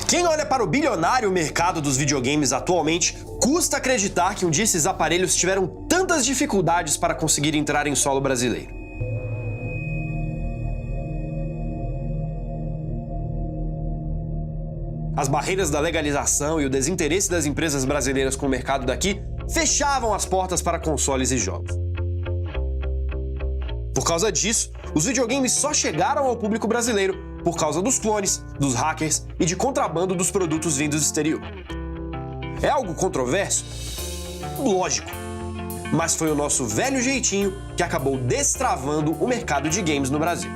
Quem olha para o bilionário mercado dos videogames atualmente, custa acreditar que um dia esses aparelhos tiveram tantas dificuldades para conseguir entrar em solo brasileiro. As barreiras da legalização e o desinteresse das empresas brasileiras com o mercado daqui fechavam as portas para consoles e jogos. Por causa disso, os videogames só chegaram ao público brasileiro por causa dos clones, dos hackers e de contrabando dos produtos vindos do exterior. É algo controverso? Lógico. Mas foi o nosso velho jeitinho que acabou destravando o mercado de games no Brasil.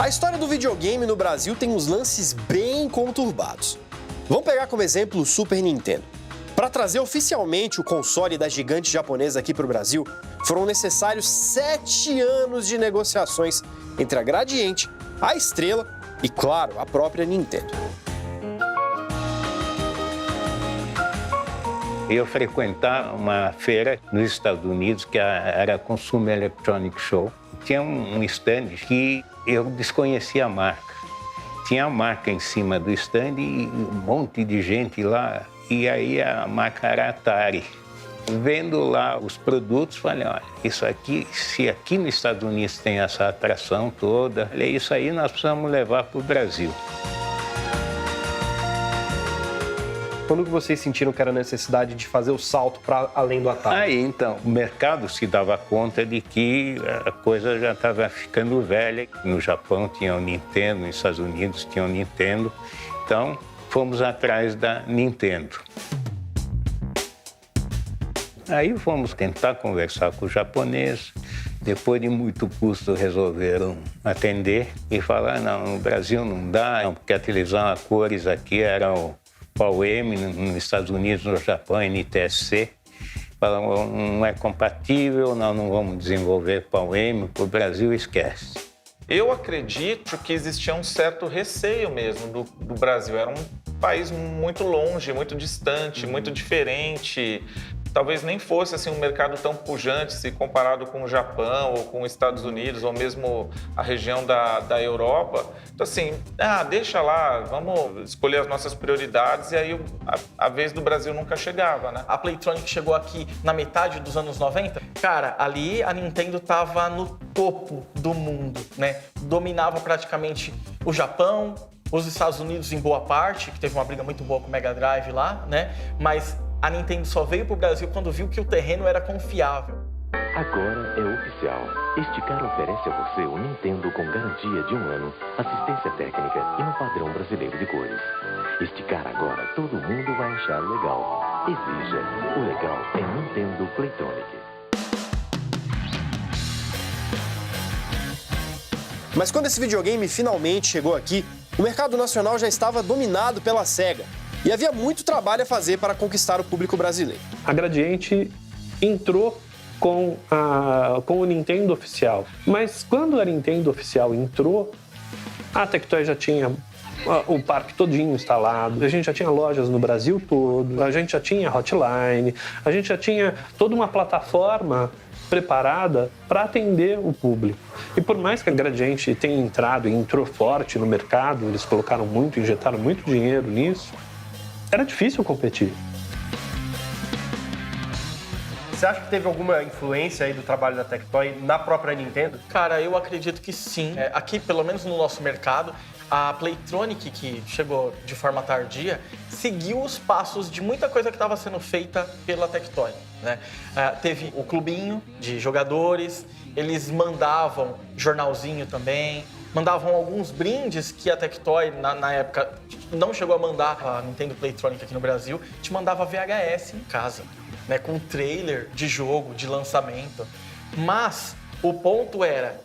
A história do videogame no Brasil tem uns lances bem conturbados. Vamos pegar como exemplo o Super Nintendo. Para trazer oficialmente o console da gigante japonesa aqui para o Brasil, foram necessários 7 anos de negociações entre a Gradiente, a Estrela e, claro, a própria Nintendo. Eu frequentava uma feira nos Estados Unidos que era a Consumer Electronics Show. Tinha um stand que eu desconhecia a marca. Tinha a marca em cima do stand e um monte de gente lá. E aí a marca era Atari. Vendo lá os produtos, falei, olha, isso aqui, se aqui nos Estados Unidos tem essa atração toda, olha, isso aí nós precisamos levar para o Brasil. Quando que vocês sentiram que era necessidade de fazer o salto para além do Atari? Aí, então, o mercado se dava conta de que a coisa já estava ficando velha. No Japão tinha o Nintendo, nos Estados Unidos tinha o Nintendo. Então, fomos atrás da Nintendo. Aí fomos tentar conversar com o japonês. Depois de muito custo, resolveram atender e falar, não, no Brasil não dá, porque a televisão a cores aqui era o PAL-M, nos Estados Unidos, no Japão, NTSC. Falaram, não é compatível, nós não vamos desenvolver PAL-M, para o Brasil esquece. Eu acredito que existia um certo receio mesmo do Brasil. Era um país muito longe, muito distante, muito diferente. Talvez nem fosse assim, um mercado tão pujante se comparado com o Japão ou com os Estados Unidos ou mesmo a região da Europa. Então assim, deixa lá, vamos escolher as nossas prioridades e aí a vez do Brasil nunca chegava, né? A Playtronic chegou aqui na metade dos anos 90. Cara, ali a Nintendo tava no topo do mundo, né? Dominava praticamente o Japão, os Estados Unidos em boa parte, que teve uma briga muito boa com o Mega Drive lá, né? Mas a Nintendo só veio pro Brasil quando viu que o terreno era confiável. Agora é oficial. Esticar oferece a você o Nintendo com garantia de 1 ano, assistência técnica e no padrão brasileiro de cores. Esticar agora, todo mundo vai achar legal. Exija. O legal é Nintendo Playtronic. Mas quando esse videogame finalmente chegou aqui, o mercado nacional já estava dominado pela Sega. E havia muito trabalho a fazer para conquistar o público brasileiro. A Gradiente entrou com o Nintendo oficial. Mas quando a Nintendo oficial entrou, a Tectoy já tinha o parque todinho instalado, a gente já tinha lojas no Brasil todo, a gente já tinha hotline, a gente já tinha toda uma plataforma preparada para atender o público. E por mais que a Gradiente tenha entrado e entrou forte no mercado, eles colocaram muito, injetaram muito dinheiro nisso, era difícil competir. Você acha que teve alguma influência aí do trabalho da Tectoy na própria Nintendo? Cara, eu acredito que sim. Aqui, pelo menos no nosso mercado, a Playtronic, que chegou de forma tardia, seguiu os passos de muita coisa que estava sendo feita pela Tectoy, né? Teve o clubinho de jogadores, eles mandavam jornalzinho também, mandavam alguns brindes que a Tectoy, na época, não chegou a mandar a Nintendo Playtronic aqui no Brasil, te mandava VHS em casa, né, com trailer de jogo, de lançamento. Mas o ponto era,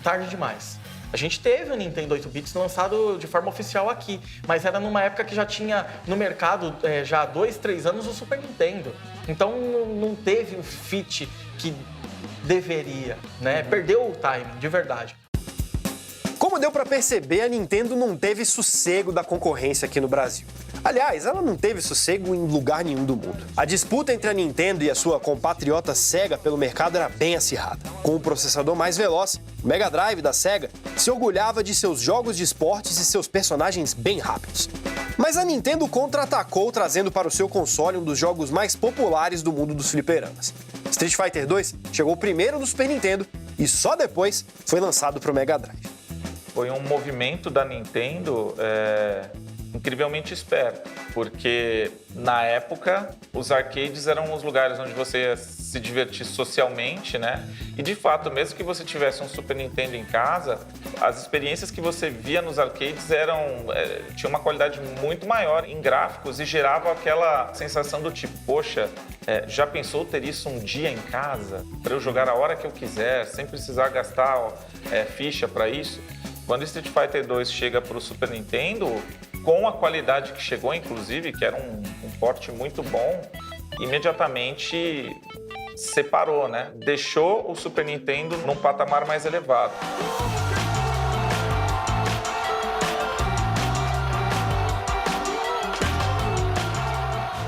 tarde demais. A gente teve o Nintendo 8 bits lançado de forma oficial aqui, mas era numa época que já tinha no mercado, já há 2, 3 anos, o Super Nintendo. Então não teve o fit que deveria, né? Perdeu o timing, de verdade. Como deu pra perceber, a Nintendo não teve sossego da concorrência aqui no Brasil. Aliás, ela não teve sossego em lugar nenhum do mundo. A disputa entre a Nintendo e a sua compatriota Sega pelo mercado era bem acirrada. Com o processador mais veloz, o Mega Drive da Sega se orgulhava de seus jogos de esportes e seus personagens bem rápidos. Mas a Nintendo contra-atacou, trazendo para o seu console um dos jogos mais populares do mundo dos fliperamas. Street Fighter 2 chegou primeiro no Super Nintendo e só depois foi lançado para o Mega Drive. Foi um movimento da Nintendo incrivelmente esperto, porque na época os arcades eram os lugares onde você ia se divertir socialmente, né? E de fato, mesmo que você tivesse um Super Nintendo em casa, as experiências que você via nos arcades tinham uma qualidade muito maior em gráficos e gerava aquela sensação do tipo, poxa, já pensou ter isso um dia em casa? Para eu jogar a hora que eu quiser, sem precisar gastar ficha para isso? Quando Street Fighter 2 chega para o Super Nintendo, com a qualidade que chegou, inclusive, que era um porte muito bom, imediatamente separou, né? Deixou o Super Nintendo num patamar mais elevado.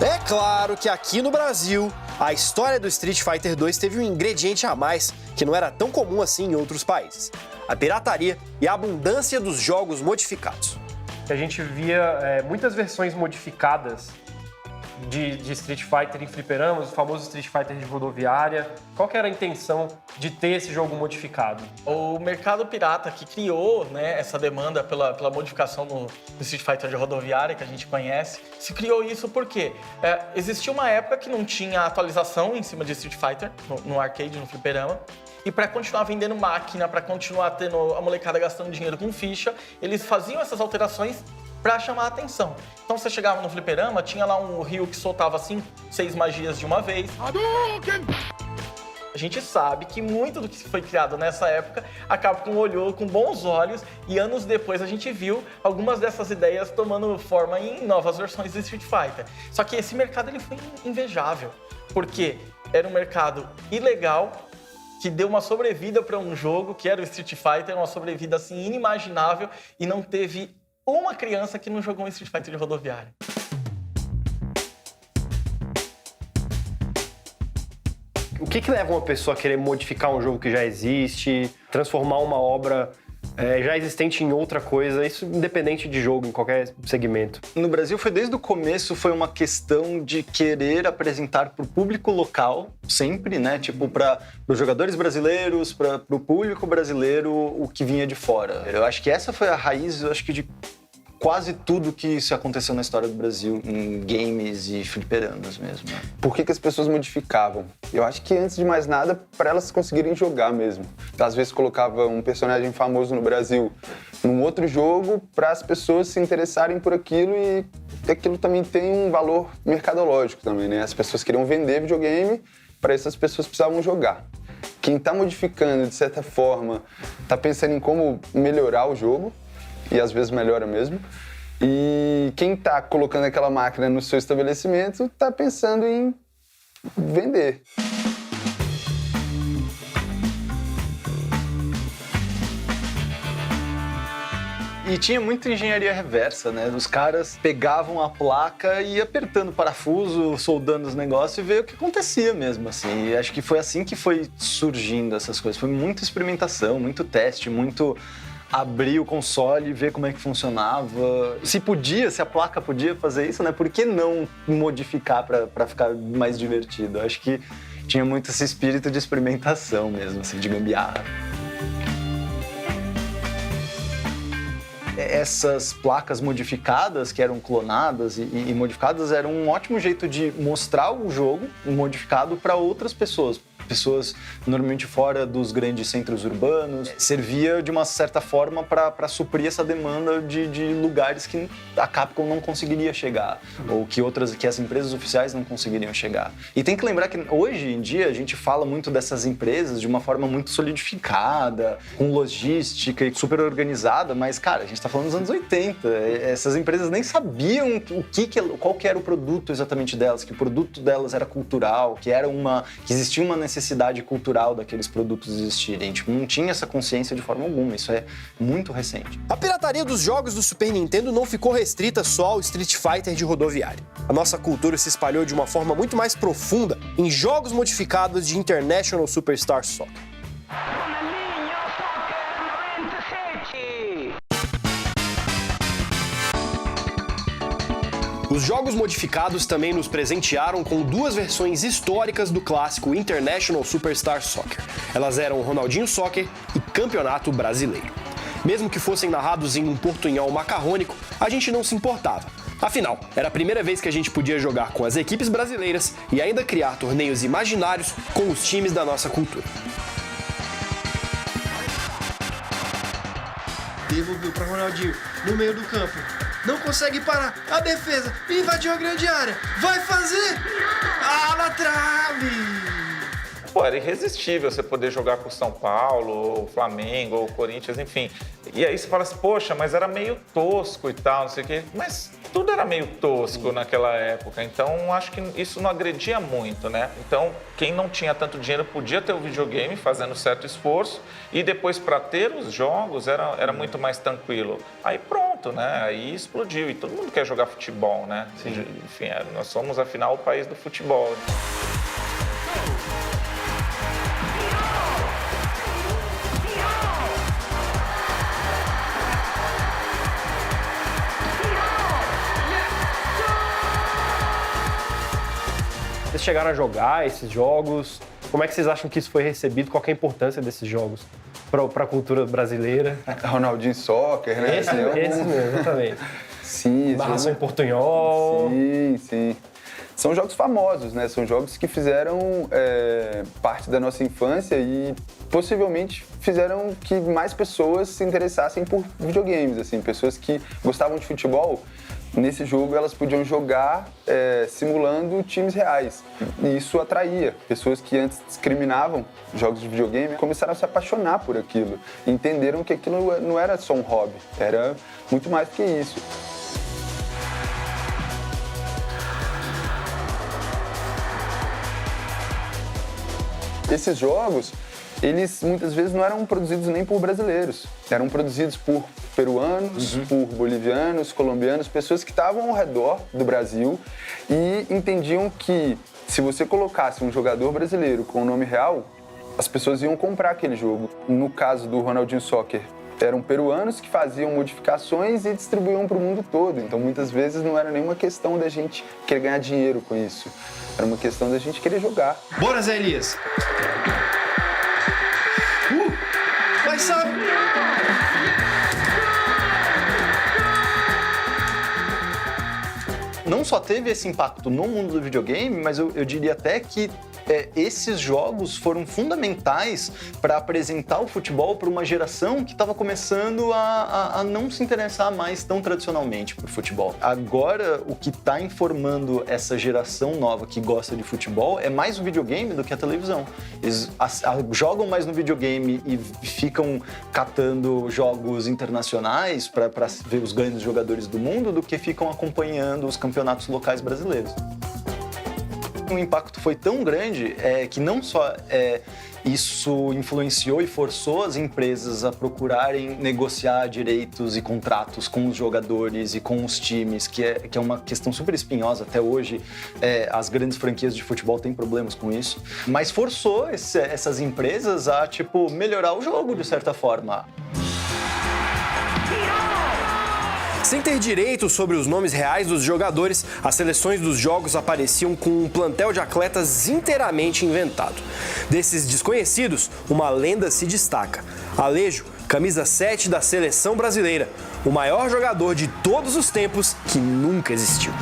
É claro que aqui no Brasil, a história do Street Fighter 2 teve um ingrediente a mais que não era tão comum assim em outros países: a pirataria e a abundância dos jogos modificados. A gente via muitas versões modificadas de Street Fighter em fliperamas, o famoso Street Fighter de rodoviária. Qual que era a intenção de ter esse jogo modificado? O mercado pirata que criou, né, essa demanda pela modificação no Street Fighter de rodoviária, que a gente conhece, se criou isso porque existia uma época que não tinha atualização em cima de Street Fighter, no arcade, no fliperama. E para continuar vendendo máquina, para continuar tendo a molecada gastando dinheiro com ficha, eles faziam essas alterações para chamar a atenção. Então você chegava no fliperama, tinha lá um Ryu que soltava 5, 6 magias de uma vez. A gente sabe que muito do que foi criado nessa época a Capcom olhou com bons olhos e anos depois a gente viu algumas dessas ideias tomando forma em novas versões do Street Fighter. Só que esse mercado ele foi invejável, porque era um mercado ilegal, que deu uma sobrevida para um jogo que era o Street Fighter, uma sobrevida assim inimaginável, e não teve uma criança que não jogou um Street Fighter de rodoviária. O que leva uma pessoa a querer modificar um jogo que já existe, transformar uma obra já existente em outra coisa, isso independente de jogo, em qualquer segmento? No Brasil, desde o começo, foi uma questão de querer apresentar para o público local, sempre, né? Tipo, para os jogadores brasileiros, para o público brasileiro, o que vinha de fora. Eu acho que essa foi a raiz, de quase tudo que isso aconteceu na história do Brasil, em games e fliperamas mesmo. Né? Por que as pessoas modificavam? Eu acho que, antes de mais nada, para elas conseguirem jogar mesmo. Às vezes colocava um personagem famoso no Brasil num outro jogo para as pessoas se interessarem por aquilo, e aquilo também tem um valor mercadológico também, né? As pessoas queriam vender videogame, para essas pessoas precisavam jogar. Quem está modificando, de certa forma, está pensando em como melhorar o jogo, e às vezes melhora mesmo. E quem está colocando aquela máquina no seu estabelecimento está pensando em vender. E tinha muita engenharia reversa, né? Os caras pegavam a placa e ia apertando o parafuso, soldando os negócios e ver o que acontecia mesmo, assim. E acho que foi assim que foi surgindo essas coisas. Foi muita experimentação, muito teste, muito abrir o console e ver como é que funcionava. Se a placa podia fazer isso, né? Por que não modificar para ficar mais divertido? Acho que tinha muito esse espírito de experimentação mesmo, assim, de gambiarra. Essas placas modificadas, que eram clonadas e modificadas, eram um ótimo jeito de mostrar o jogo modificado para outras pessoas pessoas normalmente fora dos grandes centros urbanos. Servia de uma certa forma para suprir essa demanda de lugares que a Capcom não conseguiria chegar, ou que as empresas oficiais não conseguiriam chegar. E tem que lembrar que hoje em dia a gente fala muito dessas empresas de uma forma muito solidificada, com logística e super organizada, mas, cara, a gente tá falando dos anos 80. Essas empresas nem sabiam qual que era o produto exatamente delas, que o produto delas era cultural, que existia uma necessidade cultural daqueles produtos existirem. Tipo, não tinha essa consciência de forma alguma, isso é muito recente. A pirataria dos jogos do Super Nintendo não ficou restrita só ao Street Fighter de rodoviária. A nossa cultura se espalhou de uma forma muito mais profunda em jogos modificados de International Superstar Soccer. Os jogos modificados também nos presentearam com 2 versões históricas do clássico International Superstar Soccer. Elas eram Ronaldinho Soccer e Campeonato Brasileiro. Mesmo que fossem narrados em um portunhol macarrônico, a gente não se importava. Afinal, era a primeira vez que a gente podia jogar com as equipes brasileiras e ainda criar torneios imaginários com os times da nossa cultura. Devolveu para Ronaldinho, no meio do campo. Não consegue parar. A defesa invadiu a grande área. Vai fazer! Ah, na trave! Pô, era irresistível você poder jogar com o São Paulo, o Flamengo, ou o Corinthians, enfim. E aí você fala assim, poxa, mas era meio tosco e tal, não sei o quê. Mas tudo era meio tosco naquela época, então acho que isso não agredia muito, né? Então, quem não tinha tanto dinheiro podia ter o videogame fazendo certo esforço e depois para ter os jogos era muito mais tranquilo. Aí pronto, né? Aí explodiu e todo mundo quer jogar futebol, né? Sim. Enfim, nós somos afinal o país do futebol. Vocês chegaram a jogar esses jogos? Como é que vocês acham que isso foi recebido? Qual que é a importância desses jogos para a cultura brasileira? Ronaldinho Soccer, né? Esse mesmo, exatamente. Sim. Narração em portunhol. Sim. São jogos famosos, né? São jogos que fizeram parte da nossa infância e possivelmente fizeram que mais pessoas se interessassem por videogames, assim, pessoas que gostavam de futebol. Nesse jogo elas podiam jogar simulando times reais. E isso atraía. Pessoas que antes discriminavam jogos de videogame começaram a se apaixonar por aquilo. E entenderam que aquilo não era só um hobby, era muito mais do que isso. Esses jogos, eles muitas vezes não eram produzidos nem por brasileiros. Eram produzidos por peruanos, por bolivianos, colombianos, pessoas que estavam ao redor do Brasil e entendiam que se você colocasse um jogador brasileiro com o nome real, as pessoas iam comprar aquele jogo. No caso do Ronaldinho Soccer, eram peruanos que faziam modificações e distribuíam para o mundo todo. Então, muitas vezes, não era nenhuma questão da gente querer ganhar dinheiro com isso. Era uma questão da gente querer jogar. Bora, Zé Elias! Vai, sabe! Não só teve esse impacto no mundo do videogame, mas eu diria até que esses jogos foram fundamentais para apresentar o futebol para uma geração que estava começando a não se interessar mais tão tradicionalmente por futebol. Agora, o que está informando essa geração nova que gosta de futebol é mais o videogame do que a televisão. Eles jogam mais no videogame e ficam catando jogos internacionais para ver os grandes jogadores do mundo do que ficam acompanhando os campeonatos locais brasileiros. O impacto foi tão grande que não só isso influenciou e forçou as empresas a procurarem negociar direitos e contratos com os jogadores e com os times, que é uma questão super espinhosa até hoje. As grandes franquias de futebol têm problemas com isso, mas forçou essas empresas a melhorar o jogo de certa forma. Sem ter direitos sobre os nomes reais dos jogadores, as seleções dos jogos apareciam com um plantel de atletas inteiramente inventado. Desses desconhecidos, uma lenda se destaca. Alejo, camisa 7 da seleção brasileira, o maior jogador de todos os tempos que nunca existiu.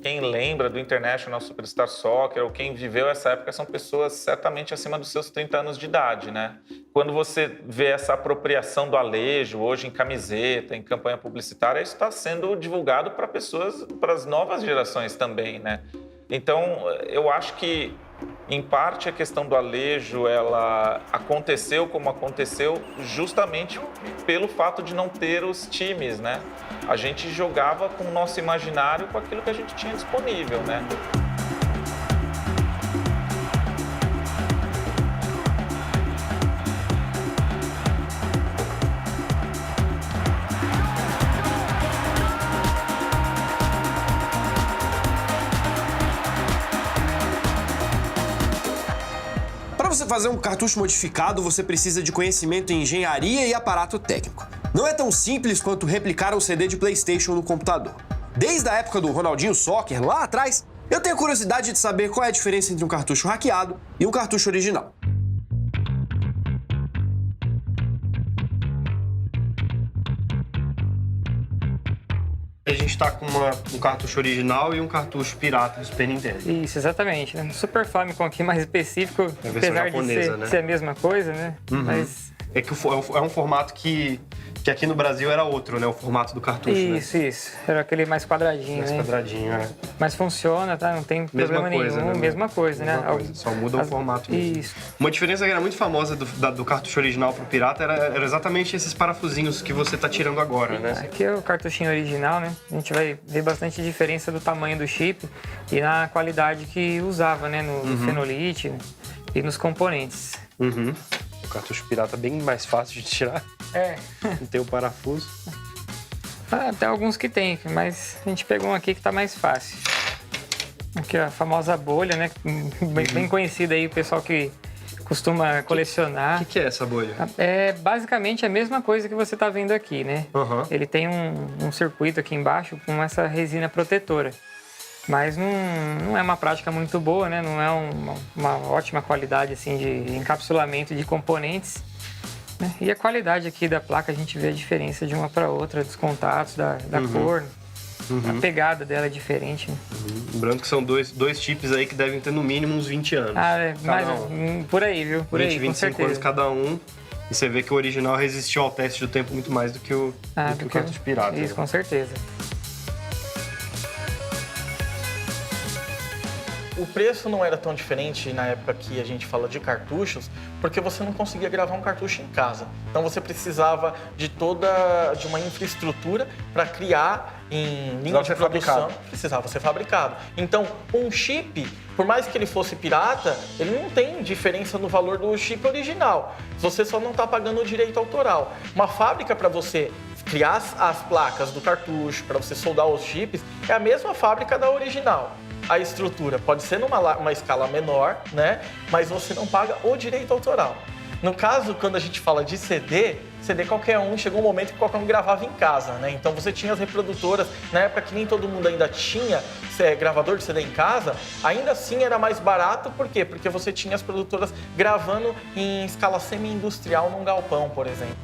quem lembra do International Superstar Soccer ou quem viveu essa época são pessoas certamente acima dos seus 30 anos de idade, né? Quando você vê essa apropriação do Alejo hoje em camiseta, em campanha publicitária, isso está sendo divulgado para pessoas, para as novas gerações também, né? Então, eu acho que, em parte, a questão do Alejo, ela aconteceu como aconteceu justamente pelo fato de não ter os times, né? A gente jogava com o nosso imaginário, com aquilo que a gente tinha disponível, né? Para você fazer um cartucho modificado, você precisa de conhecimento em engenharia e aparato técnico. Não é tão simples quanto replicar um CD de PlayStation no computador. Desde a época do Ronaldinho Soccer, lá atrás, eu tenho curiosidade de saber qual é a diferença entre um cartucho hackeado e um cartucho original. A gente está com um cartucho original e um cartucho pirata do Super Nintendo. Isso, exatamente. Né? No Super Famicom aqui mais específico, apesar japonesa, de né? ser a mesma coisa, né? Mas... É que é um formato que aqui no Brasil era outro, né? O formato do cartucho, Isso. Era aquele mais quadradinho, Mais né? quadradinho, né? Mas funciona, tá? Não tem problema nenhum. Mesma coisa, né? Só muda o formato mesmo. Isso. Uma diferença que era muito famosa do cartucho original pro pirata era exatamente esses parafusinhos que você tá tirando agora, né? Aqui é o cartuchinho original, né? A gente vai ver bastante diferença do tamanho do chip e na qualidade que usava, né? No fenolite e nos componentes. O cartucho pirata é bem mais fácil de tirar. Não tem o parafuso. Tem alguns que tem, mas a gente pegou um aqui que tá mais fácil. Aqui a famosa bolha, né? Bem conhecida aí, o pessoal que costuma colecionar. O que é essa bolha? É basicamente a mesma coisa que você tá vendo aqui, né? Ele tem um circuito aqui embaixo com essa resina protetora. Mas não é uma prática muito boa, né? Não é uma ótima qualidade assim, de encapsulamento de componentes. Né? E a qualidade aqui da placa, a gente vê a diferença de uma para outra, dos contatos, da cor. A pegada dela é diferente. Né? Lembrando que são dois chips aí que devem ter no mínimo uns 20 anos. Por aí, viu? Por 20, aí, 25 com certeza. anos cada um. E você vê que o original resistiu ao teste do tempo muito mais do que o cartucho pirata. Isso, com certeza. O preço não era tão diferente na época que a gente fala de cartuchos, porque você não conseguia gravar um cartucho em casa. Então você precisava de uma infraestrutura para criar em linha de produção. Precisava ser fabricado. Então, um chip, por mais que ele fosse pirata, ele não tem diferença no valor do chip original. Você só não está pagando o direito autoral. Uma fábrica para você criar as placas do cartucho, para você soldar os chips, é a mesma fábrica da original. A estrutura pode ser numa escala menor, né? Mas você não paga o direito autoral. No caso, quando a gente fala de CD qualquer um, chegou um momento que qualquer um gravava em casa, né? Então você tinha as reprodutoras, na época que nem todo mundo ainda tinha gravador de CD em casa, ainda assim era mais barato, por quê? Porque você tinha as produtoras gravando em escala semi-industrial num galpão, por exemplo.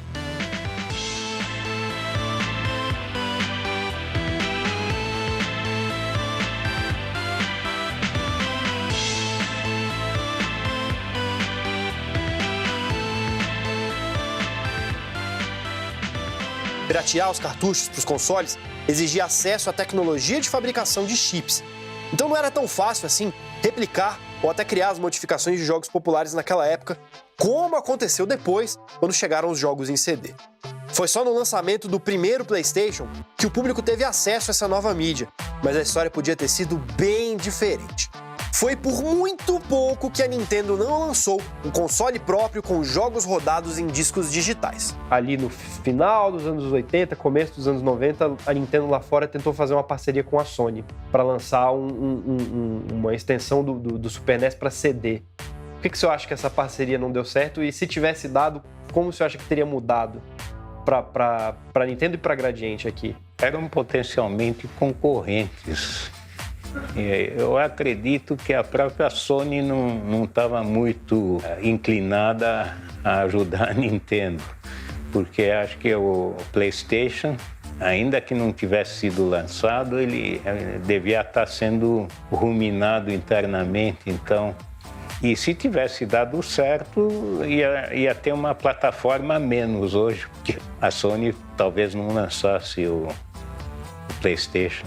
Piratear os cartuchos para os consoles exigia acesso à tecnologia de fabricação de chips. Então não era tão fácil assim replicar ou até criar as modificações de jogos populares naquela época, como aconteceu depois, quando chegaram os jogos em CD. Foi só no lançamento do primeiro PlayStation que o público teve acesso a essa nova mídia, mas a história podia ter sido bem diferente. Foi por muito pouco que a Nintendo não lançou um console próprio com jogos rodados em discos digitais. Ali no final dos anos 80, começo dos anos 90, a Nintendo lá fora tentou fazer uma parceria com a Sony para lançar uma extensão do Super NES para CD. Por que você acha que essa parceria não deu certo? E se tivesse dado, como você acha que teria mudado para a Nintendo e para a Gradiente aqui? Eram potencialmente concorrentes. Eu acredito que a própria Sony não estava muito inclinada a ajudar a Nintendo, porque acho que o PlayStation ainda que não tivesse sido lançado, ele devia estar sendo ruminado internamente, então... E se tivesse dado certo, ia ter uma plataforma a menos hoje, porque a Sony talvez não lançasse o PlayStation.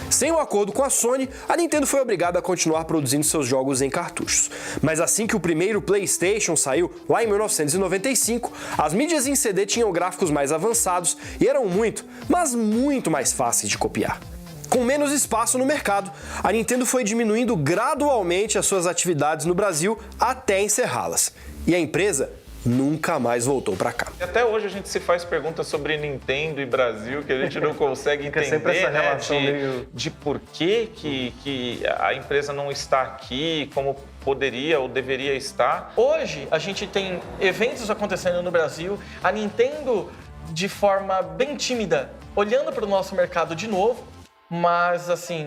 Sem o acordo com a Sony, a Nintendo foi obrigada a continuar produzindo seus jogos em cartuchos. Mas assim que o primeiro PlayStation saiu, lá em 1995, as mídias em CD tinham gráficos mais avançados e eram muito, mas muito mais fáceis de copiar. Com menos espaço no mercado, a Nintendo foi diminuindo gradualmente as suas atividades no Brasil até encerrá-las. E a empresa nunca mais voltou para cá. Até hoje a gente se faz perguntas sobre Nintendo e Brasil que a gente não consegue entender, sempre essa relação de por que a empresa não está aqui, como poderia ou deveria estar. Hoje a gente tem eventos acontecendo no Brasil, a Nintendo de forma bem tímida, olhando para o nosso mercado de novo, mas assim,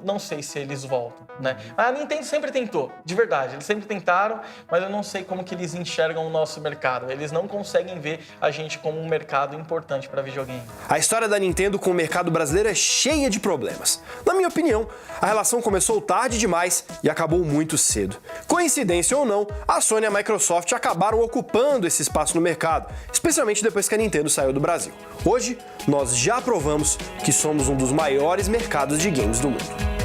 não sei se eles voltam, né? A Nintendo sempre tentou, de verdade, eles sempre tentaram, mas eu não sei como que eles enxergam o nosso mercado. Eles não conseguem ver a gente como um mercado importante para videogame. A história da Nintendo com o mercado brasileiro é cheia de problemas. Na minha opinião, a relação começou tarde demais e acabou muito cedo. Coincidência ou não, a Sony e a Microsoft acabaram ocupando esse espaço no mercado, especialmente depois que a Nintendo saiu do Brasil. Hoje, nós já provamos que somos um dos maiores mercados de games do mundo.